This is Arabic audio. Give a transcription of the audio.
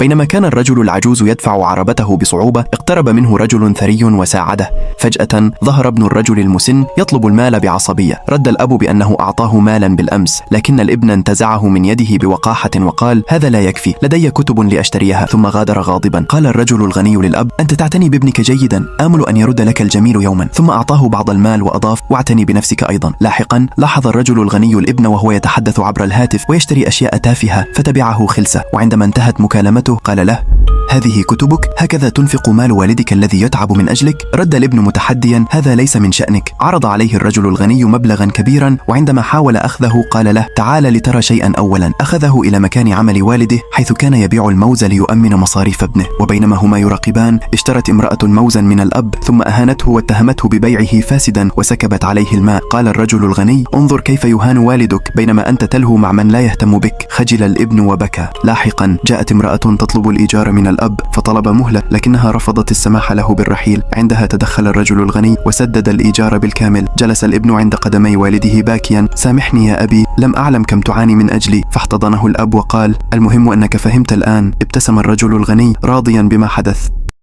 بينما كان الرجل العجوز يدفع عربته بصعوبة، اقترب منه رجل ثري وساعده. فجأة ظهر ابن الرجل المسن يطلب المال بعصبية. رد الأب بأنه أعطاه مالا بالأمس، لكن الابن انتزعه من يده بوقاحة وقال: هذا لا يكفي، لدي كتب لأشتريها. ثم غادر غاضبا. قال الرجل الغني للأب: أنت تعتني بابنك جيدا، آمل أن يرد لك الجميل يوما. ثم أعطاه بعض المال وأضاف: واعتني بنفسك أيضا. لاحقا لاحظ الرجل الغني الابن وهو يتحدث عبر الهاتف ويشتري أشياء تافهة، فتبعه خلسة. وعندما انتهت مكالمته قال له: هذه كتبك؟ هكذا تنفق مال والدك الذي يتعب من أجلك؟ رد الابن متحديا: هذا ليس من شأنك. عرض عليه الرجل الغني مبلغا كبيرا، وعندما حاول أخذه قال له: تعال لترى شيئا أولا. أخذه إلى مكان عمل والده حيث كان يبيع الموز ليؤمن مصاريف ابنه. وبينما هما يراقبان، اشترت امرأة موزا من الأب، ثم أهانته واتهمته ببيعه فاسدا وسكبت عليه الماء. قال الرجل الغني: انظر كيف يهان والدك بينما أنت تلهو مع من لا يهتم بك. خجل الابن وبكى. لاحقا جاءت امرأة تطلب الإيجار من الأب، فطلب مهلة لكنها رفضت السماح له بالرحيل. عندها تدخل الرجل الغني وسدد الإيجار بالكامل. جلس الابن عند قدمي والده باكيا: سامحني يا أبي، لم أعلم كم تعاني من أجلي. فاحتضنه الأب وقال: المهم أنك فهمت الآن. ابتسم الرجل الغني راضيا بما حدث.